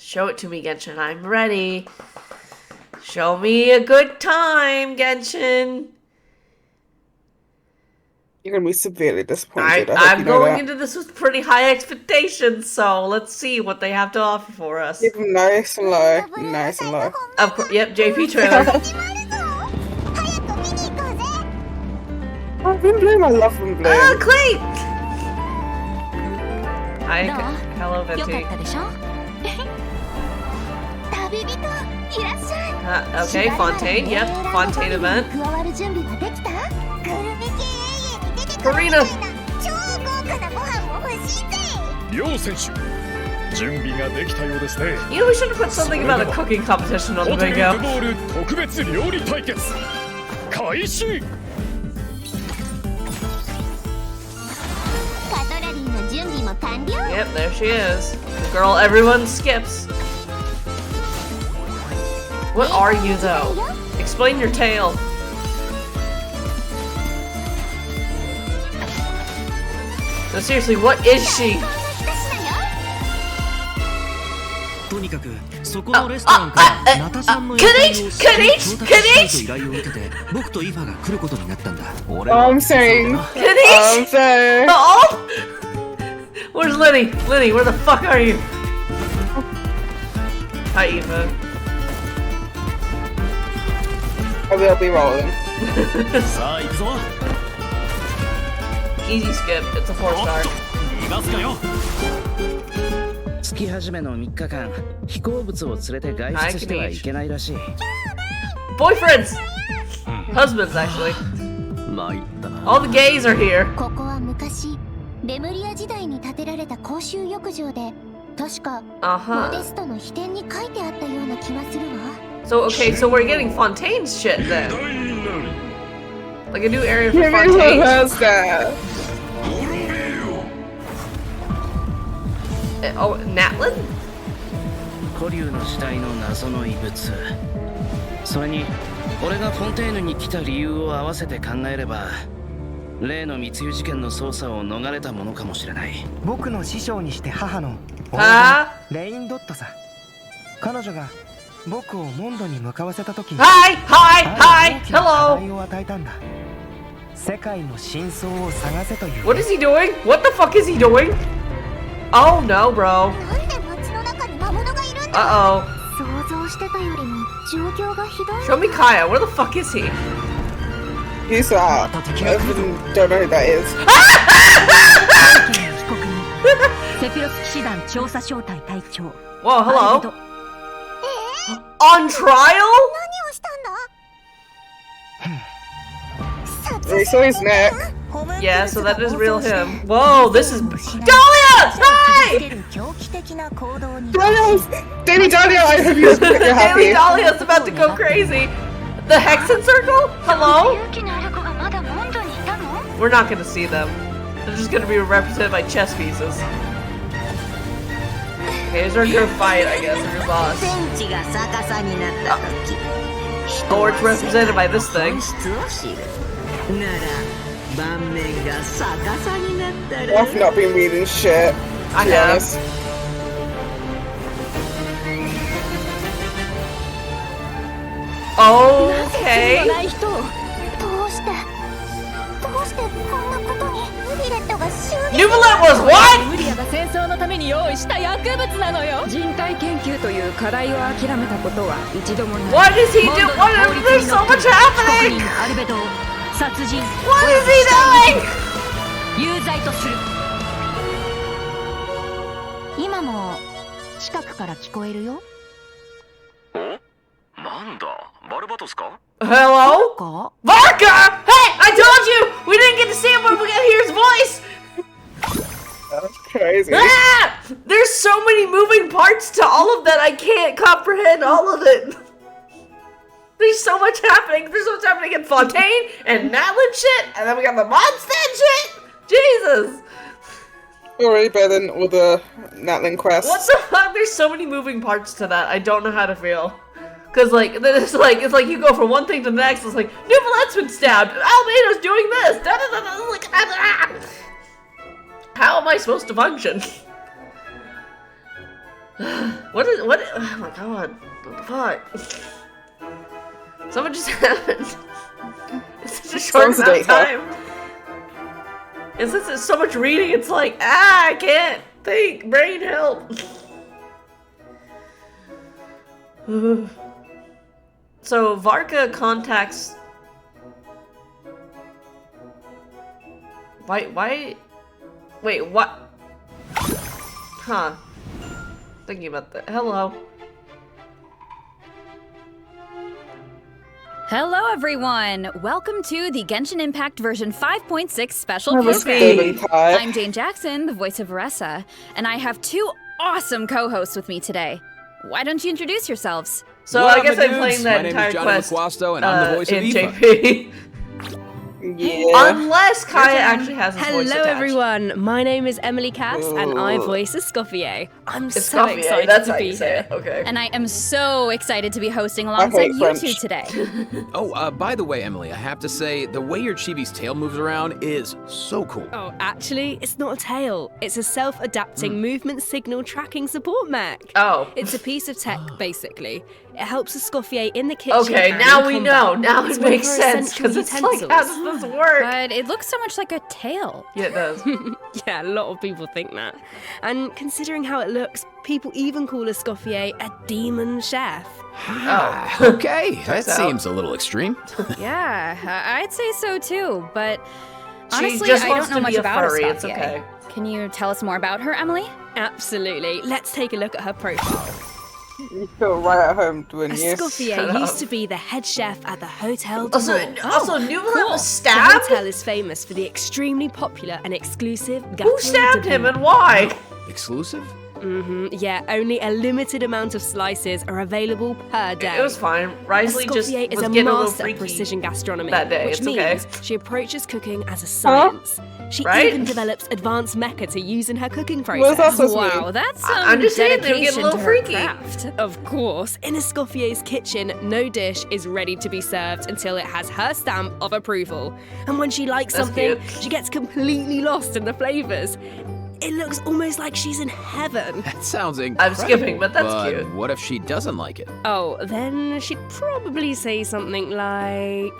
Show it to me, Genshin. I'm ready. Show me a good time, Genshin. You're gonna be severely disappointed. I'm going into this with pretty high expectations, so let's see what they have to offer for us. Keep them nice and low. Nice and low. Of course, yep, JP trailer. Oh, Bloom, I love Bloom. Ah, Clay! Hi, hello, Venti. Okay, Fontaine, yep, Fontaine event. Karina! You know, we should have put something about a cooking competition on the bingo. Yep, there she is. The girl everyone skips. What are you, though? Explain your tale. No, seriously, what is she? I'm saying. Oh! Where's Lenny? Lenny, where the fuck are you? Hi, Eva. I will be rolling. Easy skip. It's a 4-star. 月始めの3日間、飛行物を連れて外出してはいけないらしい。Boyfriends! Husbands, actually. All the gays are here. ここは昔レムリア時代に建てられた公衆浴場で、確かモデストの秘典に書いてあったような気がするわ。So, okay, so we're getting Fontaine's shit then. Like a new area for Fontaine. Oh, Natlin? 古竜の時代の謎の遺物。それに、俺がフォンテーヌに来た理由を合わせて考えれば、例の密輸事件の捜査を逃れたものかもしれない。僕の師匠にして母のレインドットさ。彼女が僕をモンドに向かわせた時に、Hi! Hello! を与えたんだ。世界の真相を探せという。What is he doing? What the fuck is he doing? Oh no, bro. Uh-oh. Show me Kaya. Where the fuck is he? He's I don't know who that is. Whoa, hello. On trial? We saw his neck. Yeah, so that is real him. Whoa, this is Dahlia! Hi! Davy Dahlia, I hope you're happy. Davy Dahlia's about to go crazy. The Hexen Circle? Hello? We're not gonna see them. They're just gonna be represented by chess pieces. Okay, here's our good fight, I guess, of your boss. Oh, it's represented by this thing. I've not been reading shit. I have. Honest. Okay. Nuvalet was what? What is he doing? There's so much happening! What is he doing? 今も近くから聞こえるよ。なんだ、バルバトスか? Hello? Vodka! Hey, I told you! We didn't get to see him when we got to hear his voice! That's crazy. Ah! There's so many moving parts to all of that, I can't comprehend all of it. There's so much happening. There's so much happening in Fontaine and Natlin shit, and then we got the Mondstadt shit! Jesus! Already better than all the Natlin quests. What the fuck? There's so many moving parts to that. I don't know how to feel. Cause like, it's like you go from one thing to the next. It's like, Nuvalet's been stabbed. Almeida's doing this. Da, da, da, da, like, ah. How am I supposed to function? What? Oh my god. What the fuck? So much just happened. It's such a short amount of time. And since there's so much reading, it's like, I can't think. Brain help. So Varka contacts. Why? Wait, what? Huh. Thinking about that. Hello. Hello everyone! Welcome to the Genshin Impact version 5.6 special Hey. program. I'm Jane Jackson, the voice of Veressa, and I have two awesome co-hosts with me today. Why don't you introduce yourselves? So I guess I'm playing that entire quest and I'm the voice of Eva. JP. Yeah. Unless Kaya actually has his voice Hello attached. everyone, my name is Emily Cass and I voice Escoffier. I'm so Escoffier, excited that's to how be you say here. it. Okay. And I am so excited to be hosting alongside you French. two today. Oh, by the way, Emily, I have to say, the way your chibi's tail moves around is so cool. Oh, actually, it's not a tail. It's a self-adapting movement signal tracking support mech. Oh. It's a piece of tech, basically. It helps Escoffier in the kitchen. Okay, and now in we combat. know. Now It's it one of makes her sense essential because it's like, how does this work? But it looks so much like a tail. Yeah, it does. Yeah, a lot of people think that. And considering how it looks, people even call Escoffier a demon chef. Oh. Okay, that out. seems a little extreme. Yeah, I'd say so too, but honestly, just I wants don't know to much be a about furry, Escoffier. it's okay. Can you tell us more about her, Emily? Absolutely. Let's take a look at her profile. You feel right at home doing this. Escoffier used to be the head chef at the Hotel de Also, Mont. also knew that was The stabbed? hotel is famous for the extremely popular and exclusive Who Gâteau stabbed de him Mont. and why? Exclusive? Yeah, only a limited amount of slices are available per day. It was fine. Risley just Escoffier was is a getting a little master of freaky. precision gastronomy, that day, which it's means okay. she approaches cooking as a science. She Right? even develops advanced mecha to use in her cooking What is that process. supposed to mean? Wow, that's I'm some just saying, they were getting a dedication little to her freaky. craft. Of course, in Escoffier's kitchen, no dish is ready to be served until it has her stamp of approval. And when she likes That's something, cute. she gets completely lost in the flavors. It looks almost like she's in heaven. That sounds incredible. I'm skipping, but that's cute. What if she doesn't like it? Oh, then she'd probably say something like...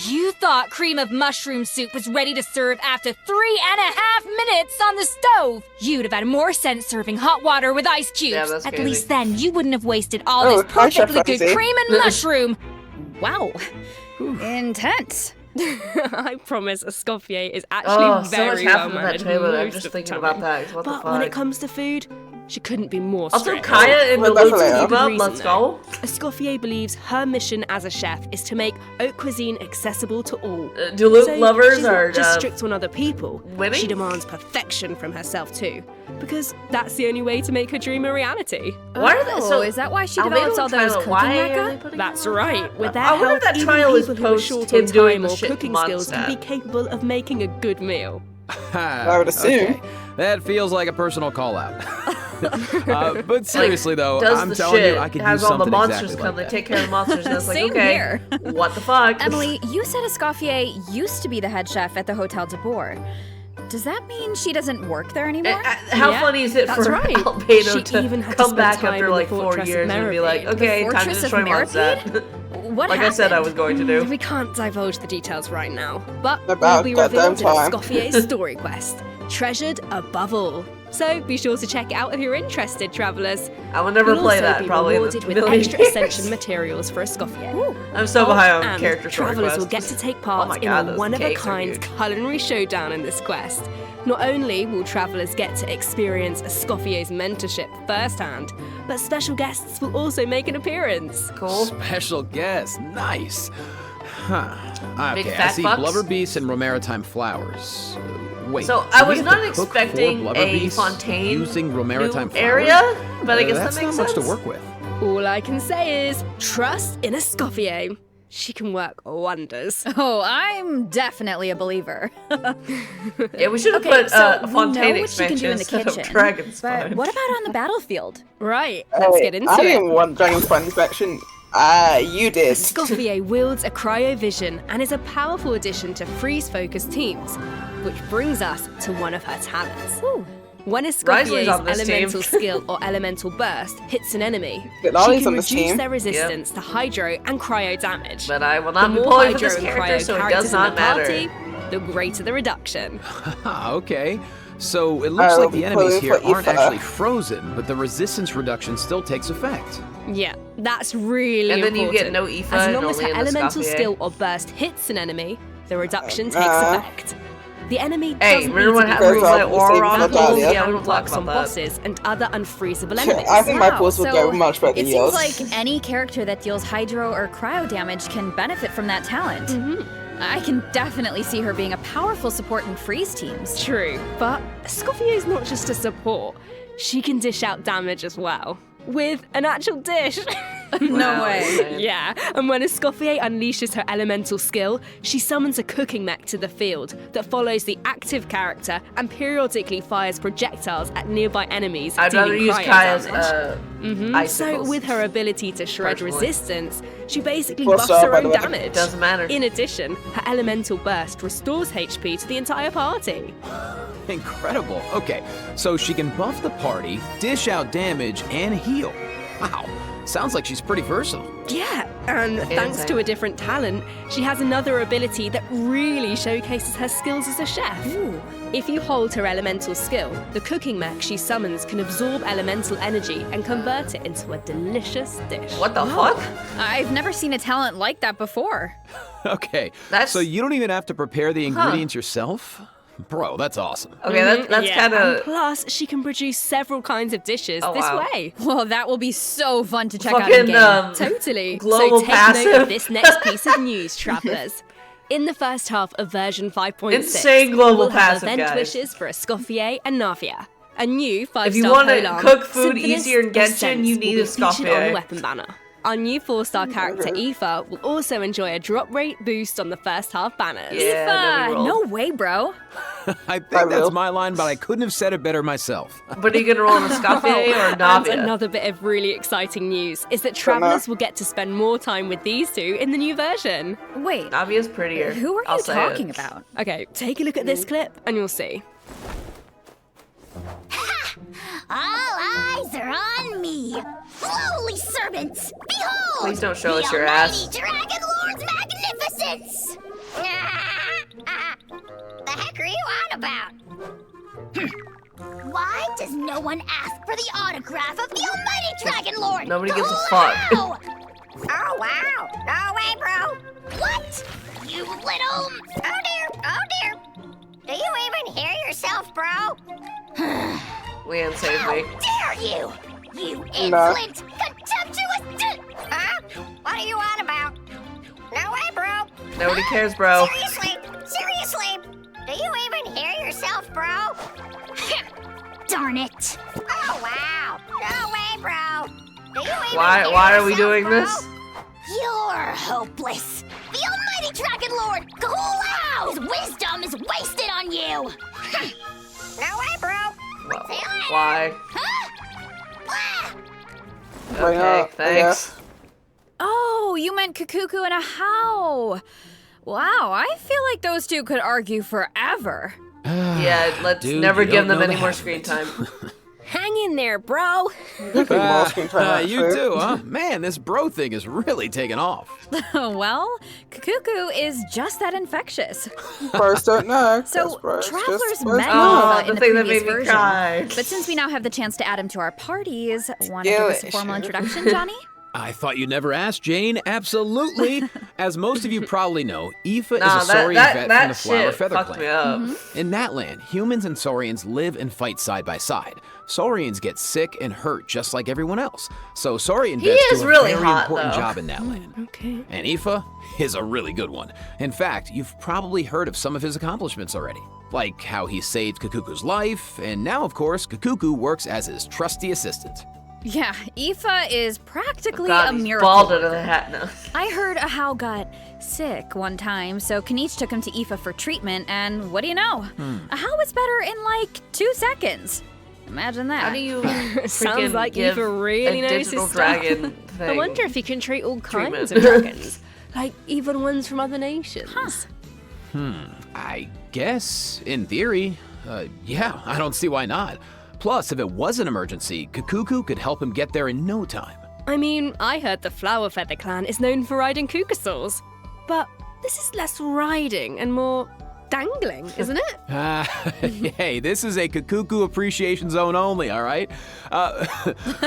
You thought cream of mushroom soup was ready to serve after 3.5 minutes on the stove. You'd have had more sense serving hot water with ice cubes. Yeah, that's At crazy. least then you wouldn't have wasted all Oh, this hi, Chef perfectly good Ramsay. cream and mushroom. Wow, intense. I promise Escoffier is actually Oh, so very much well happened in that mannered trailer. I'm most just of the thinking time. about that. What the But fuck? when it comes to food, she couldn't be more Also, strict. Kaya in the Well, loop that's team fair. up. Reason, Let's go. Escoffier believes her mission as a chef is to make haute cuisine accessible to all. Do Luke So lovers she's not are just strict on other people. winning? She demands perfection from herself too, because that's the only way to make her dream a reality. Why are they so? is that why she Albedo develops all those trial, cooking why are mecha? they putting That's it on? right. With their I wonder help, if that even trial is people who are post short him on doing time the or shit cooking month skills can be stat. capable of making a good meal. I would assume. Okay. That feels like a personal call out. But seriously though, Does I'm the telling shit, you, I could has use all the something monsters exactly come, like they that. take care of the monsters, and it's like, Same okay, here. what the fuck? Emily, you said Escoffier used to be the head chef at the Hotel de Bourg. Does that mean she doesn't work there anymore? How Yeah, funny is it that's for right. Albedo She even to had to come spend back time after in like the 4 Fortress of years and be like, Meripede. okay, The time to Fortress destroy of Mondstadt. Meripede? What Like happened? I said I was going to do. We can't divulge the details right now, but About will be goddamn revealed in time. Escoffier's story quest, treasured above all. So be sure to check it out if you're interested, travellers. I will never You'll play also that be probably in rewarded a with million extra years. ascension materials for Escoffier. I'm so behind on and character story travellers will quests. get to take Oh part my in God, a those one-of-a-kind cakes are huge. culinary showdown in this quest. Not only will travellers get to experience Escoffier's mentorship firsthand, but special guests will also make an appearance. Cool. Special guest, nice. Huh. Big Okay, I fat see fucks? blubber beasts and romaritime flowers. Wait. So do I we was have not to cook expecting four blubber a beasts Fontaine using romaritime new area, but I guess that's that makes not sense. much to work with. All I can say is, trust in Escoffier. She can work wonders. Oh, I'm definitely a believer. Yeah, we should have Okay, put so a we Fontaine know what she can expansion do in the instead kitchen, of Dragon's but Spine. what about on the battlefield? Right, let's get into I it. didn't want Dragon's Spine inspection. You did. Escoffier wields a cryovision and is a powerful addition to freeze-focused teams, which brings us to one of her talents. Ooh, When Escoffier's elemental skill or elemental burst hits an enemy, she can reduce their resistance to hydro and cryo damage. But I will not be pulling for this character, so it does not matter. Party, the greater the reduction. Okay. So it looks like the enemies here aren't actually frozen, but the resistance reduction still takes effect. Yeah, that's really important. And then you get no Aoife as long as only her in the elemental Escoffier. skill or burst hits an enemy, the reduction takes effect. The enemy Hey, doesn't remember what need to happened be with my aura on the pools? Yeah, Yeah, we don't talk blocks on about that. bosses and other unfreezable enemies. I think my pulse would so go much better than it yours. seems like any character that deals hydro or cryo damage can benefit from that talent. I can definitely see her being a powerful support in freeze teams. True, but Escoffier's not just a support. She can dish out damage as well. With an actual dish. No way. Yeah, and when Escoffier unleashes her elemental skill, she summons a cooking mech to the field that follows the active character and periodically fires projectiles at nearby enemies, I'd rather dealing use cryo Kaya's damage. So icicles. with her ability to shred resistance, she basically What's buffs up, her by own the way? damage. Doesn't matter. In addition, her elemental burst restores HP to the entire party. Incredible. Okay, so she can buff the party, dish out damage, and heal. Wow, sounds like she's pretty versatile. Yeah, and thanks to a different talent, she has another ability that really showcases her skills as a chef. If you hold her elemental skill, the cooking mech she summons can absorb elemental energy and convert it into a delicious dish. What the fuck? I've never seen a talent like that before. Okay, That's- so you don't even have to prepare the ingredients yourself? Bro, that's awesome. Okay, that's Yeah, kind and of plus, she can produce several kinds of dishes Oh, this wow. way. Well, that will be so fun to check out fucking in-game. Totally. global so take note passive. of this next piece of news, travelers. In the first half of version 5.6, Insane global we'll have passive, event guys. wishes for Escoffier and Navia. A new 5-star If you want to Polearm, cook food Symphonist easier in of Genshin, Sense you need will a be featured on the Escoffier. weapon banner. Our new 4-star character, Aoife, will also enjoy a drop rate boost on the first half banners. Yeah, Aoife, no way, bro. I think that's my line, but I couldn't have said it better myself. But are you gonna roll an Escoffier or a And Navia? another bit of really exciting news is that travelers will get to spend more time with these two in the new version. Wait, Navia's prettier. who are I'll you say talking it. about? Okay, take a look at this clip and you'll see. All eyes are on me. Lowly servants, behold! Please don't show the us your almighty ass. Dragon Lord's magnificence! The heck are you on about? Why does no one ask for the autograph of the almighty Dragon Lord? Nobody gives a fuck. Wow! Oh, wow. No way, bro. What? You little... Oh, dear. Do you even hear yourself, bro? Leanne saved How me. dare you! You insolent, contemptuous Huh? What are you on about? No way, bro. Nobody cares, bro. Seriously? Do you even hear yourself, bro? Darn it. Oh, wow. No way, bro. Do you even hear Why are we yourself, doing bro? this? You're hopeless. The almighty Dragon Lord, Kahulao! His wisdom is wasted on you. No way, bro. Well, See you later. why? Ah! Okay, thanks. Oh, you meant Kakuku and a How. Wow, I feel like those two could argue forever. Yeah, let's Dude, never you give don't them know any the more half of screen it. time. Hang in there, bro. You too, huh? Man, this bro thing is really taking off. Well, Kakuku is just that infectious. Bros don't know. So, Bros travelers just bros met know. Aoife in the thing that previous made me version. cry. But since we now have the chance to add him to our parties, want to give us a formal introduction, Johnny? I thought you never asked, Jane. Absolutely. As most of you probably know, Aoife Nah, is a Saurian vet from that the Flower shit Feather fucked me Clan. up. In that land, humans and Saurians live and fight side by side. Saurians get sick and hurt just like everyone else. So Saurian vets is do a really very hot, important though. job in that land. Okay. And Aoife is a really good one. In fact, you've probably heard of some of his accomplishments already. Like how he saved Kakuku's life, and now, of course, Kakuku works as his trusty assistant. Yeah, Aoife is practically God, a he's miracle. bald out of the hat now. I heard Ahau got sick one time, so Kaniche took him to Aoife for treatment, and what do you know? Ahau was better in like 2 seconds. Imagine that. How do you Sounds freaking like give Aoife really a knows digital his stuff. dragon thing? I wonder if he can treat all kinds Treatment. of dragons. Like even ones from other nations. I guess, in theory, yeah, I don't see why not. Plus, if it was an emergency, Kakuku could help him get there in no time. I mean, I heard the Flower Feather clan is known for riding Kukasaurs. But this is less riding and more dangling, isn't it? Hey, this is a Kakuku appreciation zone only, all right?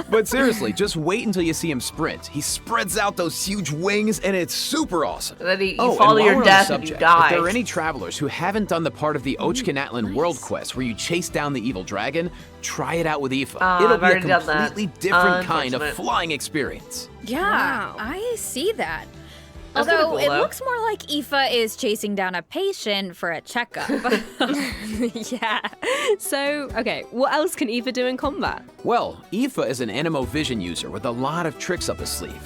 But seriously, just wait until you see him sprint. He spreads out those huge wings, and it's super awesome. And then you fall to your death and you die. If there are any travelers who haven't done the part of the Ochkanatlan World Quest where you chase down the evil dragon, try it out with Aoife. It'll be a completely different kind of flying experience. Yeah, Wow. I see that. That's kinda Although cool, it though. looks more like Aoife is chasing down a patient for a checkup. Yeah. So, okay, what else can Eva do in combat? Well, Aoife is an Animo Vision user with a lot of tricks up his sleeve.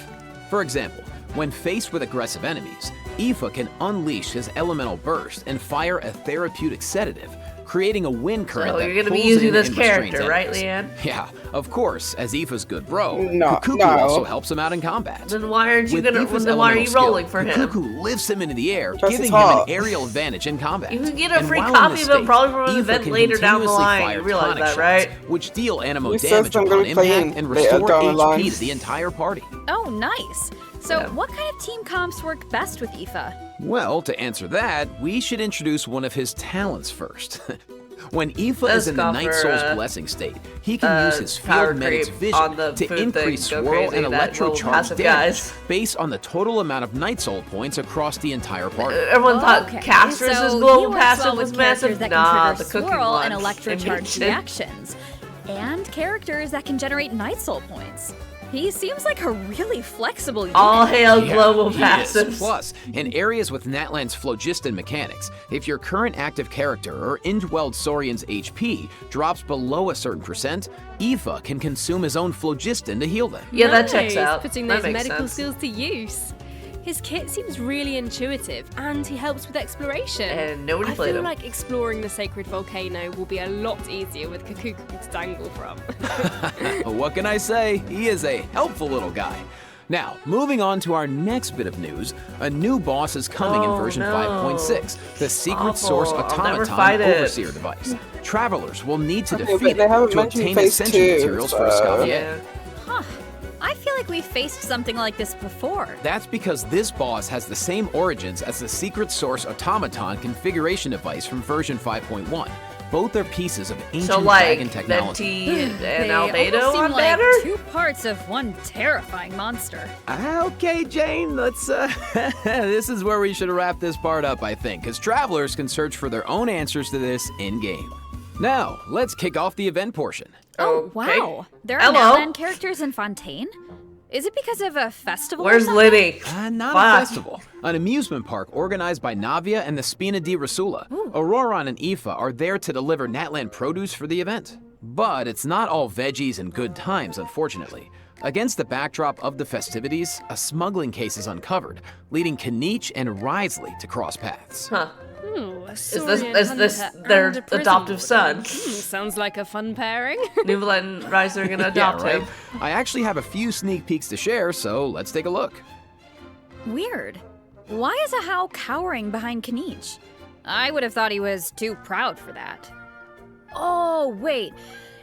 For example, when faced with aggressive enemies, Aoife can unleash his elemental burst and fire a therapeutic sedative, creating a wind current So that you're gonna be pulls using in this and restrains character, right, enemies. Leanne? Yeah, of course. As Aoife's good bro, No, Kakuku no. also helps him out in combat. Then why aren't you With gonna? Aoife's Then why are you elemental rolling skill, for him? Kakuku lifts him into the air, Trust giving his him an heart. aerial advantage in combat. You can get a And free while in copy this of it state, probably from an Aoife event can later down the continuously line. fire You realize tonic that, right? shots, which deal Animo Who damage says I'm upon gonna play impact in and later restore down the HP line? to the entire party. Oh, nice. So, Yeah. what kind of team comps work best with Aoife? Well, to answer that, we should introduce one of his talents first. When Aoife Let's is in the go Night for, Soul's Blessing state, he can use his power Field Medic's creep on the vision to food increase thing, go swirl crazy, and that little electrocharge passive damage guys. based on the total amount of Night Soul points across the entire party. Everyone thought Okay, Caster's so global he works passive well was with characters massive. that Nah, can the trigger cooking swirl one. and electrocharge Genshin. reactions, and characters that can generate Night Soul points. He seems like a really flexible unit. All hail Yeah, global he passives. is. Plus, in areas with Natlan's phlogiston mechanics, if your current active character or indwelled Saurian's HP drops below a certain percent, Aoife can consume his own phlogiston to heal them. Yeah, that checks Nice, out. Putting That those makes medical sense. skills to use. His kit seems really intuitive, and he helps with exploration. And nobody I played feel him. like exploring the sacred volcano will be a lot easier with Kakuku to dangle from. What can I say? He is a helpful little guy. Now, moving on to our next bit of news, a new boss is coming in Oh, version no. 5.6, the Secret Awful. Source I'll never Automaton fight it. Overseer device. Travelers will need to Okay, defeat but they it haven't to mentioned obtain phase ascension 2, materials for so- Escavier. Yeah. Huh. I feel like we've faced something like this before. That's because this boss has the same origins as the Secret Source Automaton configuration device from version 5.1. Both are pieces of ancient So like dragon technology. Venti and They Albedo almost seem on like banner? 2 parts of one terrifying monster. Okay, Jane, let's, this is where we should wrap this part up, I think, because travelers can search for their own answers to this in-game. Now, let's kick off the event portion. Oh, Okay. wow. There are Hello. Natlan characters in Fontaine? Is it because of a festival? or Where's something? Liddy? Not Fuck. a festival. An amusement park organized by Navia and the Spina di Rasula. Auroron and Aoife are there to deliver Natlan produce for the event. But it's not all veggies and good times, unfortunately. Against the backdrop of the festivities, a smuggling case is uncovered, leading Kanich and Risley to cross paths. Huh. Ooh, a Is Saurian this hunter their and a prison adoptive warden. son? Sounds like a fun pairing. Nuvala and Rice are gonna Yeah, adopt right? him. I actually have a few sneak peeks to share, so let's take a look. Weird. Why is Ahau cowering behind Kanich? I would have thought he was too proud for that. Oh, wait.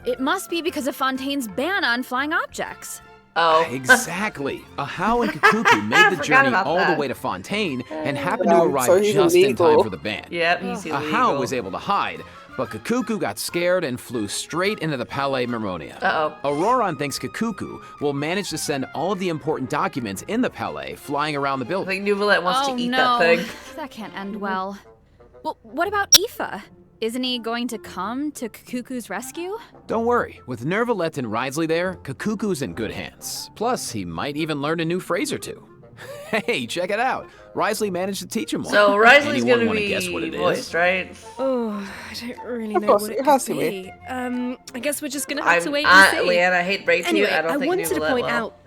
It must be because of Fontaine's ban on flying objects. Oh. Exactly. Ahau and Kakuku made the Forgot journey about all that. the way to Fontaine and happened to Yeah, arrive so he's just in time illegal. for the ban. Yep, he's illegal. Ahau was able to hide, but Kakuku got scared and flew straight into the Palais Mermonia. Uh-oh. Auroron thinks Kakuku will manage to send all of the important documents in the Palais flying around the I building. think Nuvala wants oh, to eat no. that thing. That can't end well. Well, what about Aoife? Isn't he going to come to Kakuku's rescue? Don't worry, with Nervalette and Risley there, Kakuku's in good hands. Plus, he might even learn a new phrase or two. Hey, check it out. Risley managed to teach him one. So Risley's Anyone gonna wanna be guess what it is? voiced, right? Oh, I don't really Of know course, what it it has could to be. I guess we're just gonna have to wait and I, see. Leanne, I hate breaking Anyway, you. I don't think wanted to Nuvala point will. out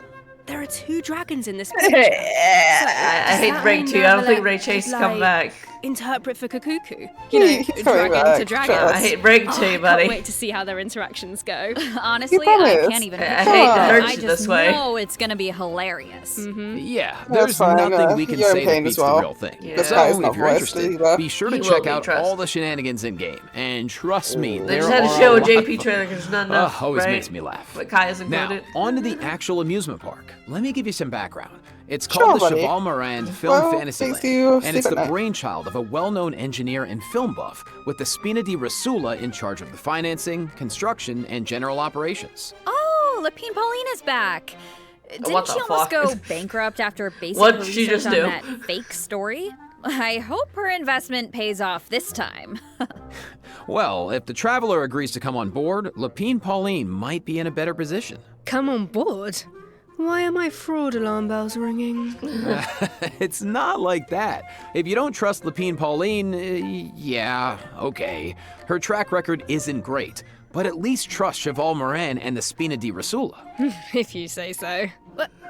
there are 2 dragons in this picture. I hate Does break that too. mean I don't think Nuvala Ray is Chase like come back. interpret for Kakuku. You know, Sorry, dragon Max, to dragon. trust. I hate breaking to you, I buddy. can't wait to see how their interactions go. Honestly, I promise. can't even. I picture hate it. to hurt I you just this way. know it's gonna be hilarious. Yeah, That's there's fine, nothing we can you're in say that pain beats as well. the real thing. Yeah. This So, guy's not if you're voiced interested, either. be sure to He will check be, out trust. all the shenanigans in game. And trust me, They there just had to are show a lot JP of trailer them. because there's not enough. Always right? makes me laugh. But Kaya's Now, included. on to the actual amusement park. Let me give you some background. It's Sure, called the buddy. Cheval Moran Film Well, Fantasyland, thanks to you, and it's sleep the at night. brainchild of a well-known engineer and film buff with the Spina di Rasula in charge of the financing, construction, and general operations. Oh, Lapine Pauline is back. Didn't What she the almost fuck? go bankrupt after basic What'd she research just on do? that fake story? I hope her investment pays off this time. Well, if the traveler agrees to come on board, Lapine Pauline might be in a better position. Come on board. Why are my fraud alarm bells ringing? It's not like that. If you don't trust Lapine Pauline, yeah, okay. Her track record isn't great, but at least trust Cheval Moran and the Spina di Rasula. If you say so.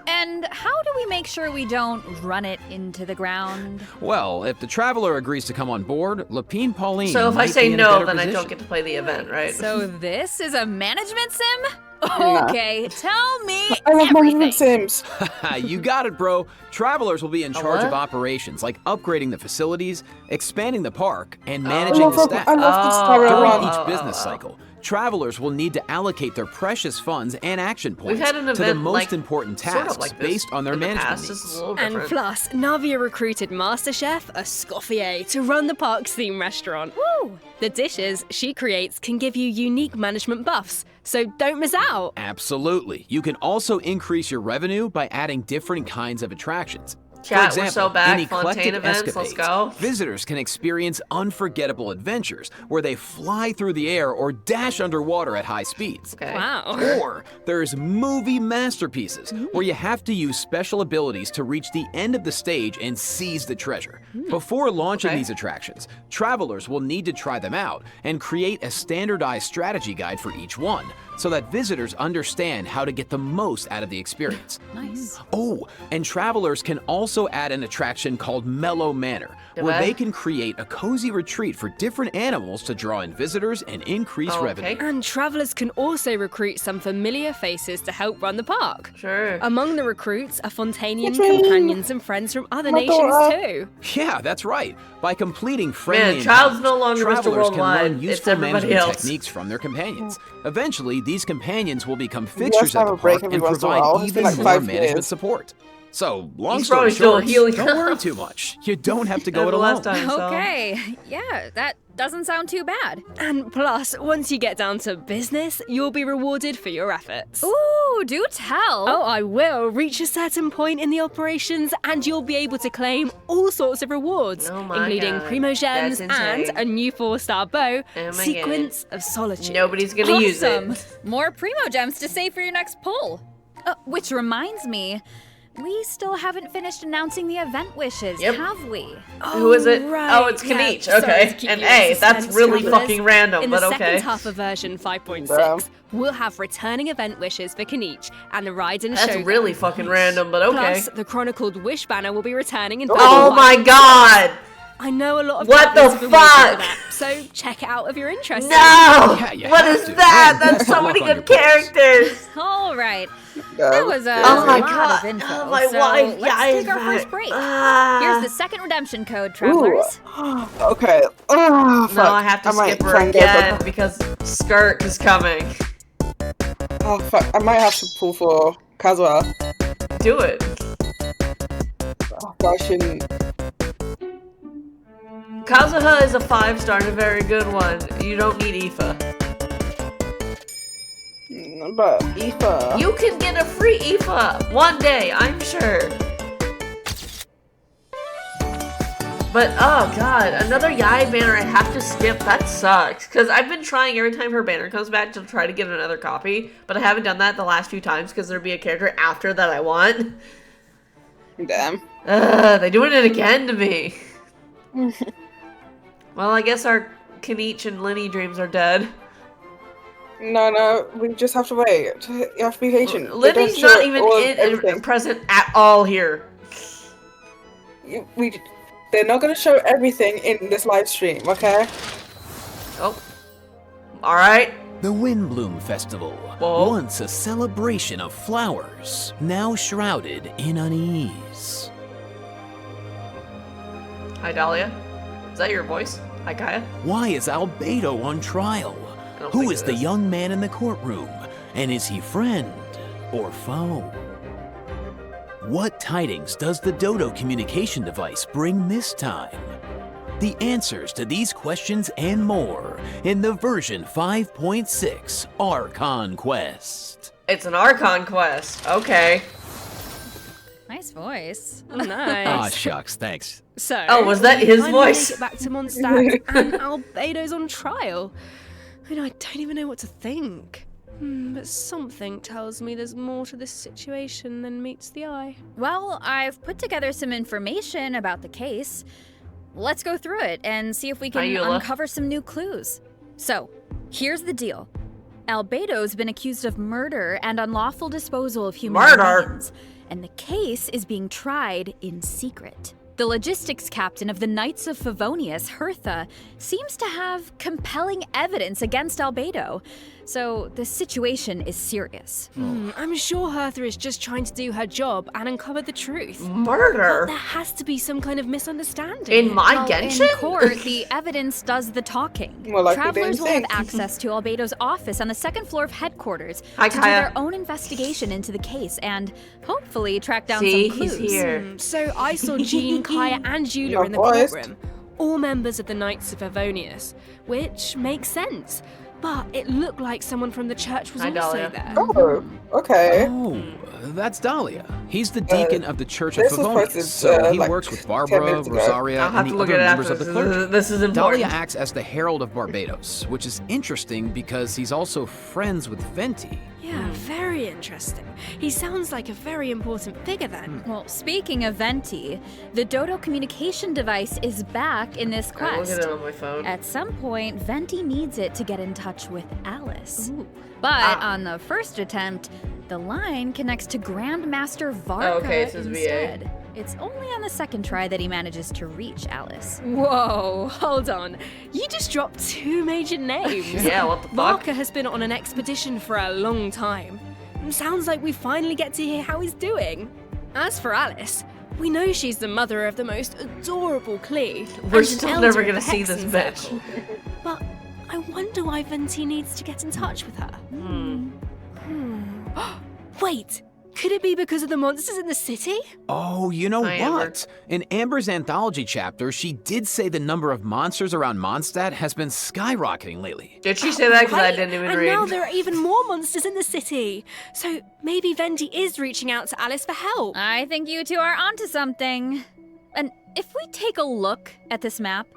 And how do we make sure we don't run it into the ground? Well, if the traveler agrees to come on board, Lapine Pauline So if I might say be in a no, better then I position. don't get to play the event, right? So this is a management sim? Okay, tell me I love everything. management sims. You got it, bro. Travelers will be in charge what? of operations like upgrading the facilities, expanding the park, and I managing love, the staff. I love the Star During one. each business cycle, travelers will need to allocate their precious funds and action We've points had an to the event most like, important sort of tasks like this based on their in the management past. This is needs. a little And different. plus, Navia recruited Master Chef Escoffier to run the park's theme restaurant. Woo! The dishes she creates can give you unique management buffs, so don't miss out. Absolutely. You can also increase your revenue by adding different kinds of attractions. Chat, For we're example, so back. in Fontaine eclectic events, let's escapades, go. visitors can experience unforgettable adventures where they fly through the air or dash underwater at high speeds. Okay. Wow. Or there's movie masterpieces where you have to use special abilities to reach the end of the stage and seize the treasure. Before launching Okay. these attractions, travelers will need to try them out and create a standardized strategy guide for each one so that visitors understand how to get the most out of the experience. Nice. Oh, and travelers can also add an attraction called Mellow Manor, where Okay. they can create a cozy retreat for different animals to draw in visitors and increase Oh, revenue. okay. And travelers can also recruit some familiar faces to help run the park. Sure. Among the recruits are Fontanian Yay! companions and friends from other My nations daughter. too. Yeah, that's right. By completing friendly Man, Child's encounters, no longer Mr. travelers can Worldwide. learn It's useful everybody management else. techniques from their companions. Eventually, these companions will become guys fixtures at have the a break park every and once in a provide while? It's even been like more 5 management years. support. So, long He's story probably still short, healing don't worry up. too much. You don't have to go Yeah, it the alone. last time, so- Okay, yeah, that doesn't sound too bad. And plus, once you get down to business, you'll be rewarded for your efforts. Ooh, do tell. Oh, I will. Reach a certain point in the operations and you'll be able to claim all sorts of rewards, Oh my including God, Primo Gems that's and insane. a new 4-star bow, Oh my Sequence of Solitude. Nobody's gonna use Awesome. it. More Primo Gems to save for your next pull. Which reminds me, we still haven't finished announcing the event wishes, Yep. have we? Who is it? right. Oh, it's Yeah, Kanich. sorry Okay. to keep And you in A, that's suspense, really travelers. fucking random, In but the okay. second half of version 5.6, we'll have returning event wishes for Kanich and the ride and That's showdown. really fucking random, but okay. Plus, the chronicled wish banner will be returning in Oh version my 1.6. god! I know a lot of What the travelers have been waiting fuck? for that, so check it out if you're interested. No! Yeah, you What have is to. that? And That's best so of many luck on good your purchase. characters! All right. Yeah, That was a Oh my lot god! of info. Oh, my so wife! let's Yeah, take our first break. Ah. Here's the second redemption code, travelers. Okay. Oh, fuck. No, I have to might skip her try and go again for- because Skirt is coming. Oh, fuck. I might have to pull for Kazuha. Do it. Oh, but I shouldn't. Kazuha is a 5-star and a very good one. You don't need Aoife. But Aoife. You can get a free Aoife one day, I'm sure. But oh god, another Yai banner I have to skip. That sucks. Because I've been trying every time her banner comes back to try to get another copy, but I haven't done that the last few times because there'd be a character after that I want. Damn. They're doing it again to me. Well, I guess our Kanich and Lenny dreams are dead. No, we just have to wait. You have to be patient. They don't Lenny's show not even all of in everything. present at all here. We They're not gonna show everything in this live stream, okay? Oh. Alright. The Windbloom Festival, Whoa. once a celebration of flowers, now shrouded in unease. Hi, Dahlia. Is that your voice? Hi, Kaya. Why is Albedo on trial? Who is the young man in the courtroom? And is he friend or foe? What tidings does the Dodo communication device bring this time? The answers to these questions and more in the version 5.6 Archon Quest. It's an Archon quest. Okay. Nice voice. Oh, nice. Ah, shucks, thanks. So, Oh, was that his finally voice? Make it back to Mondstadt, and Albedo's on trial. I don't even know what to think. But something tells me there's more to this situation than meets the eye. Well, I've put together some information about the case. Let's go through it and see if we can Ayula. uncover some new clues. So, here's the deal. Albedo's been accused of murder and unlawful disposal of human remains, and the case is being tried in secret. The logistics captain of the Knights of Favonius, Hertha, seems to have compelling evidence against Albedo, so the situation is serious. I'm sure Hertha is just trying to do her job and uncover the truth. Murder? But there has to be some kind of misunderstanding. In my Well, Genshin? in court, the evidence does the talking. More likely Travelers than will have think. access to Albedo's office on the second floor of headquarters Hi, to do Kaya. their own investigation into the case and hopefully track down See, some clues. he's here. So I saw Jean, Kaya, and Julia Your in the voice. courtroom, all members of the Knights of Favonius, which makes sense. But it looked like someone from the church was Hi, also Dahlia. there. Oh, okay. Oh, that's Dahlia. He's the deacon of the Church of this was Favonius, posted, so he like, works with 10 Barbara, minutes ago. Rosaria, I'll have and to the look other at it members after of the this. clergy. This is important. Dahlia acts as the herald of Barbados, which is interesting because he's also friends with Venti. Yeah, very interesting. He sounds like a very important figure then. Well, speaking of Venti, the Dodo communication device is back in this I'm quest. looking at it on my phone. At some point, Venti needs it to get in touch with Alice. But on the first attempt, the line connects to Grandmaster Varka okay, it says VA. instead. It's only on the second try that he manages to reach Alice. Whoa, hold on. You just dropped two major names. Yeah, what the fuck? Barker has been on an expedition for a long time. Sounds like we finally get to hear how he's doing. As for Alice, we know she's the mother of the most adorable Klee. We're and still an never elder gonna of the see this Hexen bitch. Circle. But I wonder why Venti needs to get in touch with her. Wait, could it be because of the monsters in the city? Oh, you know Hi, Amber. what? In Amber's anthology chapter, she did say the number of monsters around Mondstadt has been skyrocketing lately. Did she say that? Because I Right, didn't even and read. now there are even more monsters in the city. So maybe Venti is reaching out to Alice for help. I think you two are onto something. And if we take a look at this map,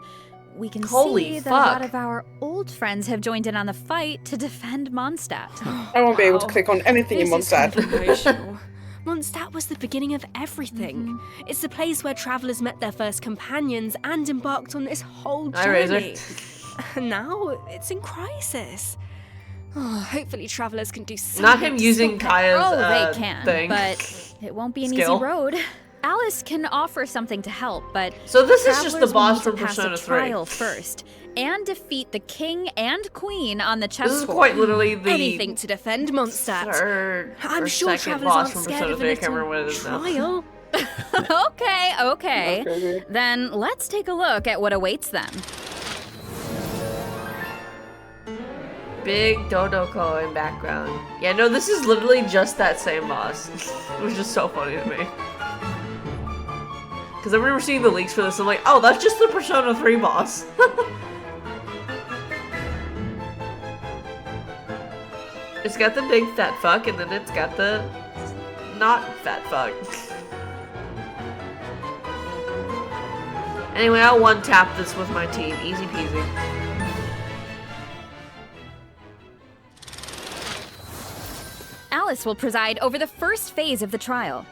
we can Holy see that a lot fuck. of our old friends have joined in on the fight to defend Mondstadt. I won't be able to Wow. click on anything in This is kind Mondstadt. of emotional. Mondstadt was the beginning of everything. It's the place where travelers met their first companions and embarked on this whole Hi, Razor. journey. And now it's in crisis. Oh, hopefully travelers can do something. Not him to using stop it. Kaya's Oh, they can, thing. but it won't be an Skill. easy road. Alice can offer something to help, but So this is just the travelers will boss need to from pass Persona a 3. trial first and defeat the king and queen on the This chessboard. is quite literally the Anything to defend Mondstadt. third I'm or sure second travelers boss aren't from scared Persona of 3. a I can't remember what it little is now. trial. Okay. Okay. Then let's take a look at what awaits them. Big Dodo coin background. Yeah, no, this is literally just that same boss. Which is so funny to me. Because I remember seeing the leaks for this, I'm like, oh, that's just the Persona 3 boss. It's got the big fat fuck, and then it's got the not fat fuck. Anyway, I'll one-tap this with my team. Easy peasy. Alice will preside over the first phase of the trial.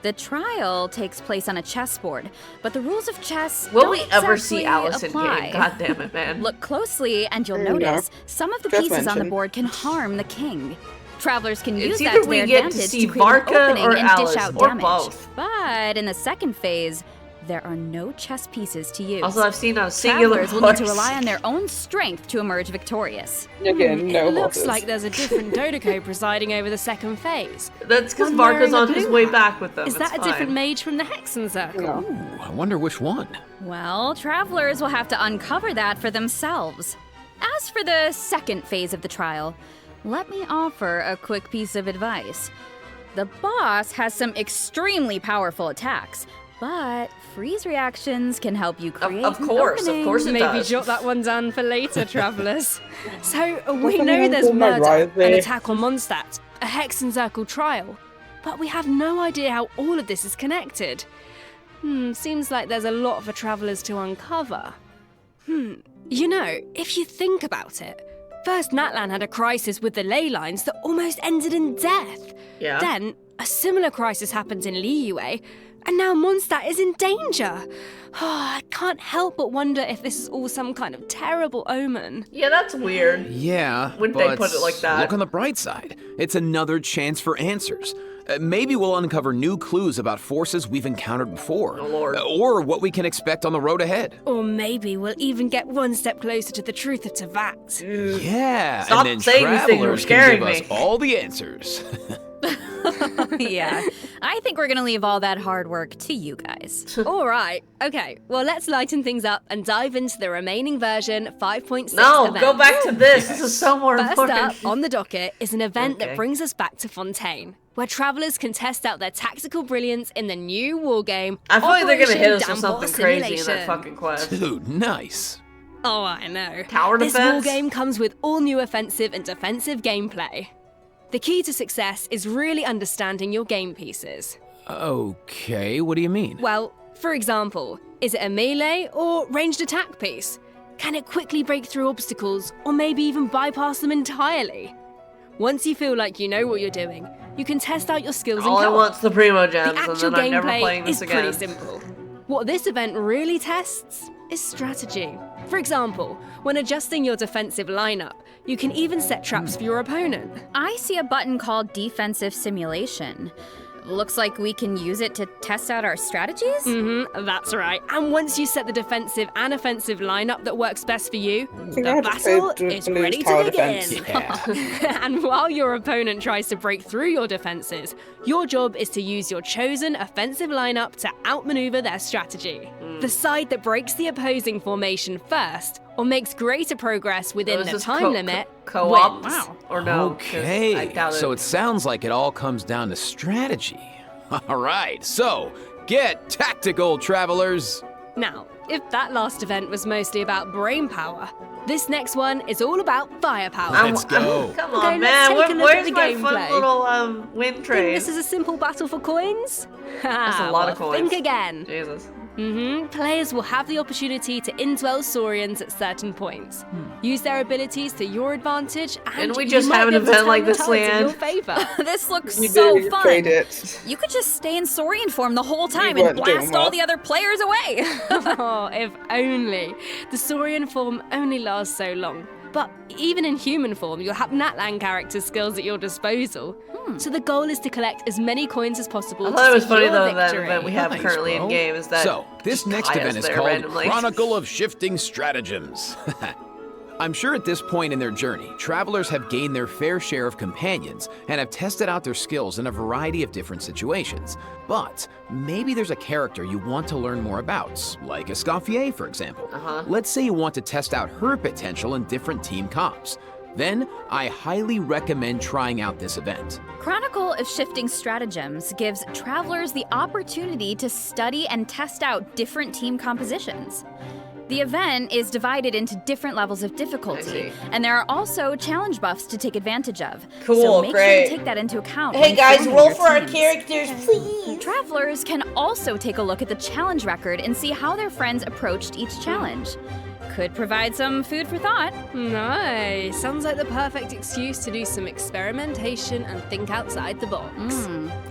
The trial takes place on a chessboard, but the rules of chess Will don't we ever see exactly Alice apply. in game? God damn it, man. Look closely and you'll Yeah. notice some of the Just pieces on the mention. board can harm the king. Travelers can use It's that either to we their get to advantage see to create an Varka opening or and Alice, dish out or damage. both. But in the second phase, there are no chess pieces to use. Also, I've seen a singular Travelers will need to rely on their own strength to emerge victorious. Again, no It looks horses. like there's a different Dodoko presiding over the second phase. That's because One Varka's wearing a on his blue way hat. back with them. Is that a different mage from the Hexen Circle? No. Ooh, I wonder which one. Well, travelers will have to uncover that for themselves. As for the second phase of the trial, let me offer a quick piece of advice. The boss has some extremely powerful attacks, but freeze reactions can help you create Of course it Maybe does. jot that one down for later, travellers. So, we What's know the there's name called? murder, an Riley? attack on Mondstadt, a Hexen Circle trial, but we have no idea how all of this is connected. Seems like there's a lot for travellers to uncover. You know, if you think about it, first Natlan had a crisis with the ley lines that almost ended in death. Yeah. Then, a similar crisis happened in Liyue, and now Mondstadt is in danger. I can't help but wonder if this is all some kind of terrible omen. Yeah, that's weird. Yeah, Wouldn't they but put it like that? Look on the bright side. It's another chance for answers. Maybe we'll uncover new clues about forces we've encountered before. Oh, Lord. Or what we can expect on the road ahead. Or maybe we'll even get one step closer to the truth of Tavat. Yeah, Stop and then saying these things, you're travelers can scaring give us me. all the answers. Yeah, I think we're gonna leave all that hard work to you guys. All right, okay, well, let's lighten things up and dive into the remaining version 5.6 No, event. go back to this. This is so more First important. up on the docket is an event Okay. that brings us back to Fontaine, where travelers can test out their tactical brilliance in the new wargame. I feel like they're gonna hit us Operation with something Downpour crazy in that Simulation. fucking quest. Dude, nice. Oh, I know. Tower This defense? wargame comes with all new offensive and defensive gameplay. The key to success is really understanding your game pieces. Okay, what do you mean? Well, for example, is it a melee or ranged attack piece? Can it quickly break through obstacles or maybe even bypass them entirely? Once you feel like you know what you're doing, you can test out your skills All and I co-op. want's the Primo The Gems, and actual then I'm never playing gameplay this is again. pretty simple. What this event really tests is strategy. For example, when adjusting your defensive lineup, you can even set traps for your opponent. I see a button called Defensive Simulation. Looks like we can use it to test out our strategies? That's right. And once you set the defensive and offensive lineup that works best for you, think I the had to play battle the is Blues ready tower to begin. defense. Yeah. And while your opponent tries to break through your defenses, your job is to use your chosen offensive lineup to outmaneuver their strategy. The side that breaks the opposing formation first, or makes greater progress within So is the this time limit, co-op? wins. Or no? 'cause Okay, I doubt so it sounds like it all comes down to strategy. All right, so get tactical, travelers. Now, if that last event was mostly about brain power, this next one is all about firepower. Let's go. Come Okay, on, let's man. take a look Where's at the my fun gameplay. little wind Think train? this is a simple battle for coins? That's a lot of Well, coins. Think again. Jesus. Players will have the opportunity to indwell Saurians at certain points. Use their abilities to your advantage, and Didn't we you just might have be an able to event turn like the this, tides in Leanne? your favor. This looks You so did, you fun. played it. You could just stay in Saurian form the whole time You and weren't doing blast all well. the other players away. Oh, if only. The Saurian form only lasts so long. But even in human form, you'll have Natlan character skills at your disposal. So the goal is to collect as many coins as possible I to thought it was funny secure though that victory. event we have Nice, currently bro. in game is that. So, this just next Kaya's event is there called randomly. Chronicle of Shifting Stratagems. I'm sure at this point in their journey, travelers have gained their fair share of companions and have tested out their skills in a variety of different situations. But maybe there's a character you want to learn more about, like Escoffier, for example. Let's say you want to test out her potential in different team comps. Then, I highly recommend trying out this event. Chronicle of Shifting Stratagems gives travelers the opportunity to study and test out different team compositions. The event is divided into different levels of I difficulty, see. and there are also challenge buffs to take advantage of. Cool, so make sure great. to take that into account. Hey when guys, forming roll your for our teams. characters, please. Travelers can also take a look at the challenge record and see how their friends approached each challenge. Could provide some food for thought. Nice. Sounds like the perfect excuse to do some experimentation and think outside the box.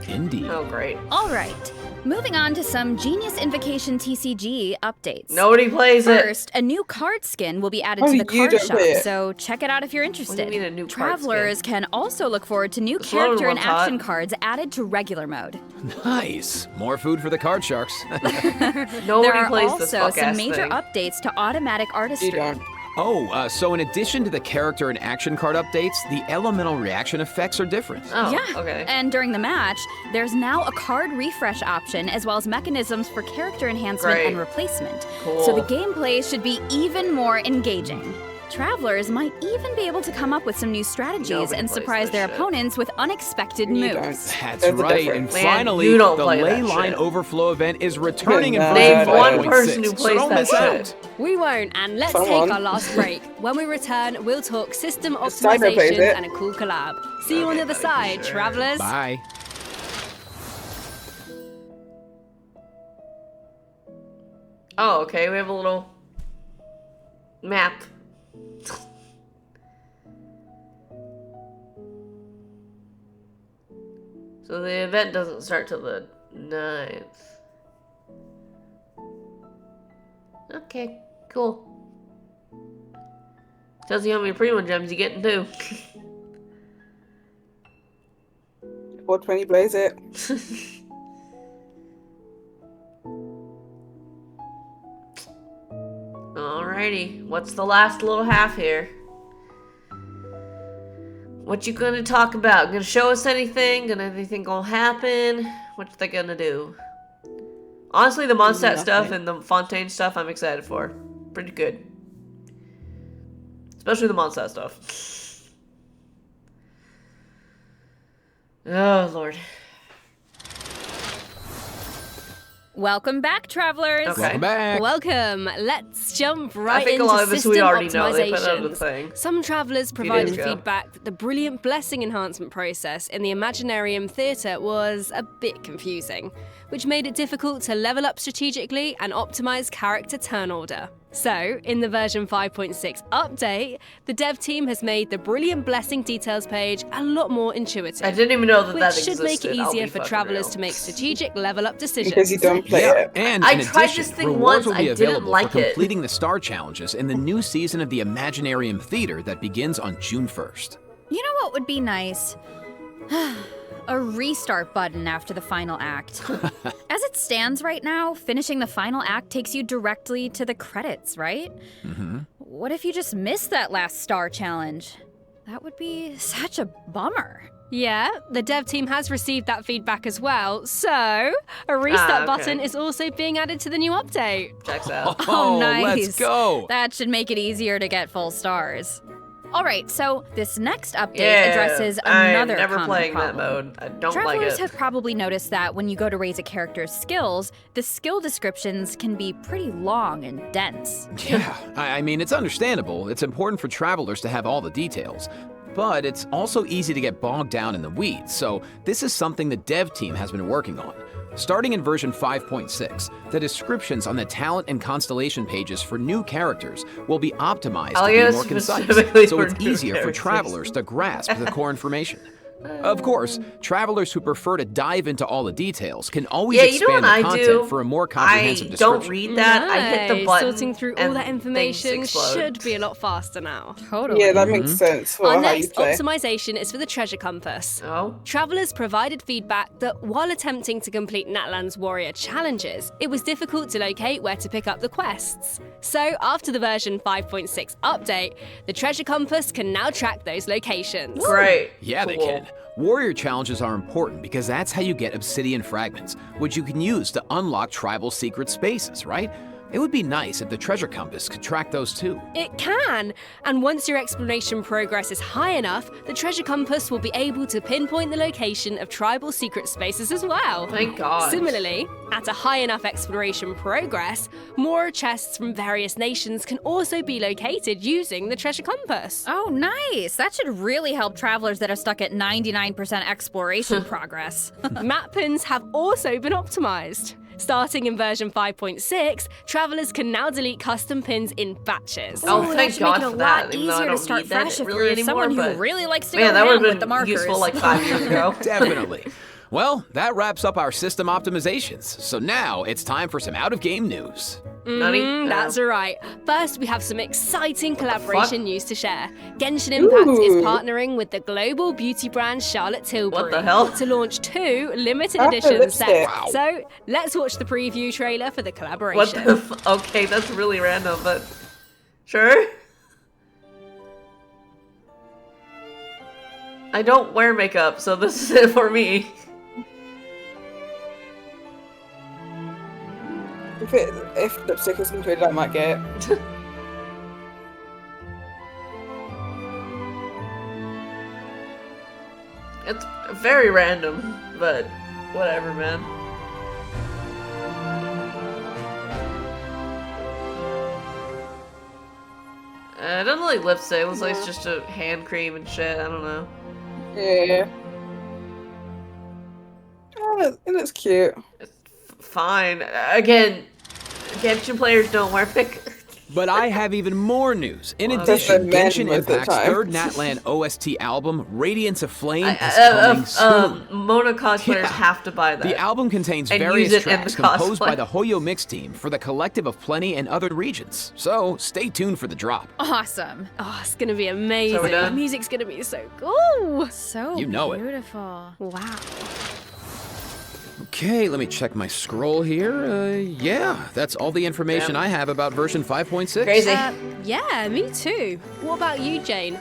Indeed. Oh, great. All right, Moving on to some Genius Invocation TCG updates. Nobody plays it. First, a new card skin will be added Oh, to the you card don't shop, play it. so check it out if you're interested. What do you mean a new card Travelers skin? can also look forward to new This one character and was hot. action cards added to regular mode. Nice. More food for the card sharks. Nobody There are plays this also some fuck-ass major thing. updates to automatic You artistry. don't. Oh, so in addition to the character and action card updates, the elemental reaction effects are different. Oh, Yeah, okay. and during the match, there's now a card refresh option as well as mechanisms for character enhancement Great. and replacement. Cool. So the gameplay should be even more engaging. Travelers might even be able to come up with some new strategies Nobody and plays surprise this their shit. opponents with unexpected You moves. don't. That's There's a right, difference. and Man, finally, you don't the play ley that line shit. overflow event is returning in No, version Name no, one 5.6, person who so plays don't that miss shit. out. We won't, and let's Someone. take our last break. When we return, we'll talk system Cyber plays optimization it. and a cool collab. See you on the other buddy, side, sure. travelers. Bye. Oh, okay. We have a little map. So the event doesn't start till the 9th. Okay, cool. Tells you how many primo gems you getting too. 420 plays it. Alrighty, what's the last little half here? What you gonna talk about? Gonna show us anything? Anything gonna happen? What's they gonna do? Honestly, the Mondstadt stuff and the Fontaine stuff I'm excited for. Pretty good. Especially the Mondstadt stuff. Oh, Lord. Welcome back, travelers. Okay. Welcome back. Welcome. Let's jump right I think a into lot of this system we already know. They put out the optimizations. thing. Some travelers days provided ago. feedback that the brilliant blessing enhancement process in the Imaginarium Theatre was a bit confusing, which made it difficult to level up strategically and optimize character turn order. So, in the version 5.6 update, the dev team has made the brilliant blessing details page a lot more intuitive. I didn't even know that which that should existed. make it I'll be easier for fucking travelers real. to make strategic level up decisions. Because you don't play Yeah, it. and I in tried addition, this thing rewards once, will be I didn't available like for it. completing the star challenges in the new season of the Imaginarium Theater that begins on June 1st. You know what would be nice? A restart button after the final act. As it stands right now, finishing the final act takes you directly to the credits, right? Mm-hmm. What if you just missed that last star challenge? That would be such a bummer. Yeah, the dev team has received that feedback as well, so a restart okay. button is also being added to the new update. Checks out. Oh, nice. Let's go. That should make it easier to get full stars. All right, so this next update Yeah, addresses I'm another never common playing problem. that mode. I don't like Travelers it. have probably noticed that when you go to raise a character's skills, the skill descriptions can be pretty long and dense. Yeah, I mean, it's understandable. It's important for travelers to have all the details. But it's also easy to get bogged down in the weeds, so this is something the dev team has been working on. Starting in version 5.6, the descriptions on the talent and constellation pages for new characters will be optimized Oh, to yeah, be more concise, specifically so for it's new easier for characters. travelers to grasp the core information. Of course, travelers who prefer to dive into all the details can always Yeah, you know expand what the I content do? for a more comprehensive I description. don't read that. I hit the Nice. button. Sorting through all and that things information explode. should be a lot faster now. Totally. Yeah, that makes sense for Our how you next play. optimization is for the treasure compass. Oh, Travelers provided feedback that while attempting to complete Natlan's warrior challenges, it was difficult to locate where to pick up the quests. So, after the version 5.6 update, the treasure compass can now track those locations. great. Yeah, they Cool. can. Warrior challenges are important because that's how you get obsidian fragments, which you can use to unlock tribal secret spaces, right? It would be nice if the treasure compass could track those too. It can! And once your exploration progress is high enough, the treasure compass will be able to pinpoint the location of tribal secret spaces as well. Thank God. Similarly, at a high enough exploration progress, more chests from various nations can also be located using the treasure compass. Oh, nice. That should really help travelers that are stuck at 99% exploration progress. Map pins have also been optimized. Starting in version 5.6, travelers can now delete custom pins in batches. Oh, Ooh, thank that should God make it for a that, lot even though I easier to don't start need that fresh if really you're anymore, someone who but- really likes to Man, go that would ham have with the been markers. useful like 5 years ago. Definitely. Well, that wraps up our system optimizations. So now it's time for some out-of-game news. That's right. First, we have some exciting collaboration news to share. Genshin Impact is partnering with the global beauty brand Charlotte Tilbury What the hell? to launch 2 limited I have edition lipstick. sets. Wow. So let's watch the preview trailer for the collaboration. What the okay, that's really random, but sure. I don't wear makeup, so this is it for me. If lipstick is included, I might get it. It's very random, but whatever, man. It doesn't look like lipstick. It looks like it's just a hand cream and shit. I don't know. Yeah. Oh, it looks cute. It's fine. Again, Genshin players don't wear makeup. But I have even more news. In Well, addition, that's Genshin most of the Impact's time. third Natlan OST album, Radiance of Flame, is coming soon. Mona cosplayers have to buy that. The album contains And various use it in tracks the composed cosplay. by the Hoyo Mix team for the Collective of Plenty and other regions. So stay tuned for the drop. Awesome. Oh, it's gonna be amazing. So we're The done? music's gonna be so cool. So You know it. beautiful. Wow. Okay, let me check my scroll here. Yeah, that's all the information I have about version 5.6. Crazy. Yeah, me too. What about you, Jane?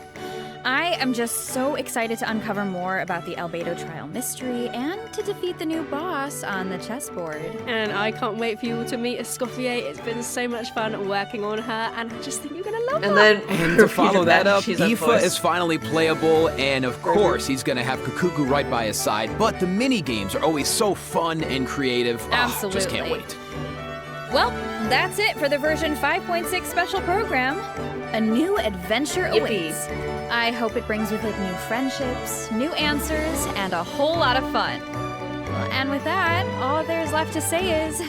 I am just so excited to uncover more about the Albedo trial mystery and to defeat the new boss on the chessboard. And I can't wait for you all to meet Escoffier. It's been so much fun working on her, and I just think you're gonna love her. And then And to follow that up, she's on Aoife voice. is finally playable, and of course he's gonna have Kukuku right by his side, but the mini games are always so fun and creative. Oh, just can't Absolutely. wait. Well, that's it for the version 5.6 special program. A new adventure Yippee. awaits. I hope it brings with it new friendships, new answers, and a whole lot of fun. Well, and with that, all there's left to say is,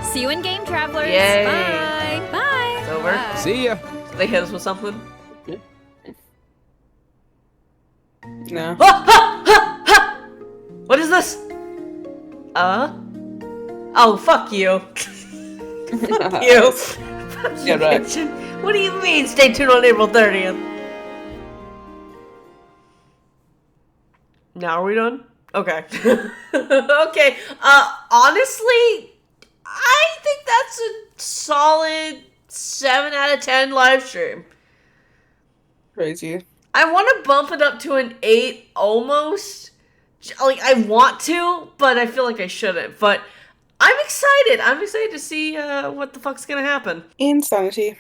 see you in Game Travelers. Yay. Bye. Bye. It's over. Bye. See ya. They hit us with something. No. What is this? Oh, fuck you. Fuck you. Fuck you, Yeah, right. Genshin. What do you mean? Stay tuned on April 30th. Now are we done? Okay. Okay. Honestly, I think that's a solid 7 out of 10 live stream. Crazy. I want to bump it up to an 8 almost. Like, I want to, but I feel like I shouldn't. But I'm excited. I'm excited to see what the fuck's gonna happen. Insanity.